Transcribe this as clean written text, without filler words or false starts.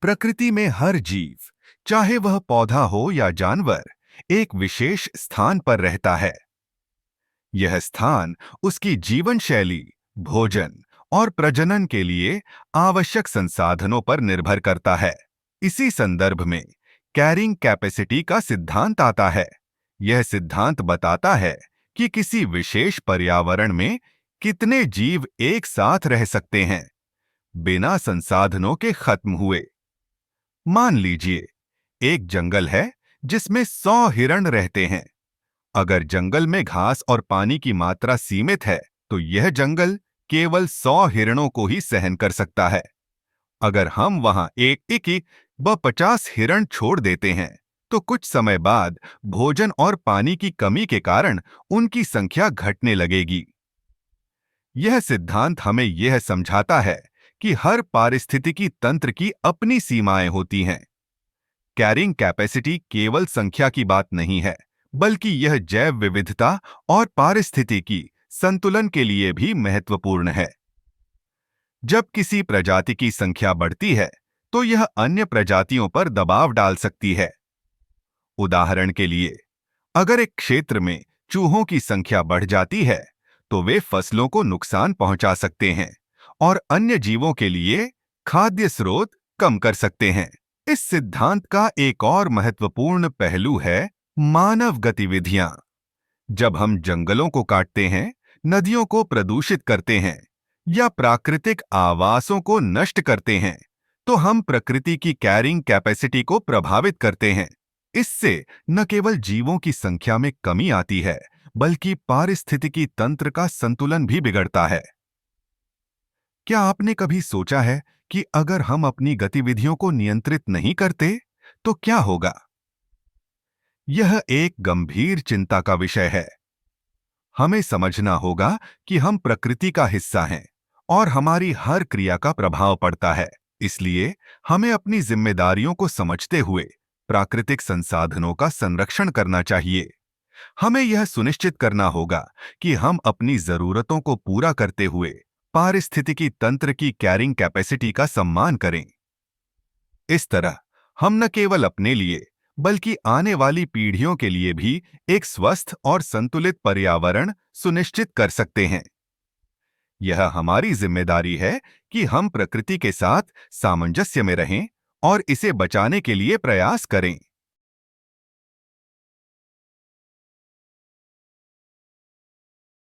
प्रकृति में हर जीव, चाहे वह पौधा हो या जानवर, एक विशेष स्थान पर रहता है। यह स्थान उसकी जीवन शैली, भोजन और प्रजनन के लिए आवश्यक संसाधनों पर निर्भर करता है। इसी संदर्भ में कैरिंग कैपेसिटी का सिद्धांत आता है। यह सिद्धांत बताता है कि किसी विशेष पर्यावरण में कितने जीव एक साथ रह सकते हैं, बिना संसाधनों के खत्म हुए। मान लीजिए, एक जंगल है जिसमें 100 हिरण रहते हैं। अगर जंगल में घास और पानी की मात्रा सीमित है, तो यह जंगल केवल 100 हिरणों को ही सहन कर सकता है। अगर हम वहां एक व 50 हिरण छोड़ देते हैं, तो कुछ समय बाद भोजन और पानी की कमी के कारण उनकी संख्या घटने लगेगी। यह सिद्धांत हमें यह समझाता है कि हर पारिस्थितिकी तंत्र की अपनी सीमाएं होती हैं। कैरिंग कैपेसिटी केवल संख्या की बात नहीं है, बल्कि यह जैव विविधता और पारिस्थितिकी संतुलन के लिए भी महत्वपूर्ण है। जब किसी प्रजाति की संख्या बढ़ती है, तो यह अन्य प्रजातियों पर दबाव डाल सकती है। उदाहरण के लिए, अगर एक क्षेत्र में चूहों की संख्या बढ़ जाती है, तो वे फसलों को नुकसान पहुंचा सकते हैं और अन्य जीवों के लिए खाद्य स्रोत कम कर सकते हैं। इस सिद्धांत का एक और महत्वपूर्ण पहलू है मानव गतिविधियां। जब हम जंगलों को काटते हैं, नदियों को प्रदूषित करते हैं या प्राकृतिक आवासों को नष्ट करते हैं, तो हम प्रकृति की कैरिंग कैपेसिटी को प्रभावित करते हैं। इससे न केवल जीवों की संख्या में कमी आती है, बल्कि पारिस्थितिकी तंत्र का संतुलन भी बिगड़ता है। क्या आपने कभी सोचा है कि अगर हम अपनी गतिविधियों को नियंत्रित नहीं करते, तो क्या होगा? यह एक गंभीर चिंता का विषय है। हमें समझना होगा कि हम प्रकृति का हिस्सा हैं और हमारी हर क्रिया का प्रभाव पड़ता है। इसलिए हमें अपनी जिम्मेदारियों को समझते हुए प्राकृतिक संसाधनों का संरक्षण करना चाहिए। हमें यह सुनिश्चित करना होगा कि हम अपनी जरूरतों को पूरा करते हुए पारिस्थितिकी तंत्र की कैरिंग कैपेसिटी का सम्मान करें। इस तरह हम न केवल अपने लिए, बल्कि आने वाली पीढ़ियों के लिए भी एक स्वस्थ और संतुलित पर्यावरण सुनिश्चित कर सकते हैं। यह हमारी जिम्मेदारी है कि हम प्रकृति के साथ सामंजस्य में रहें और इसे बचाने के लिए प्रयास करें।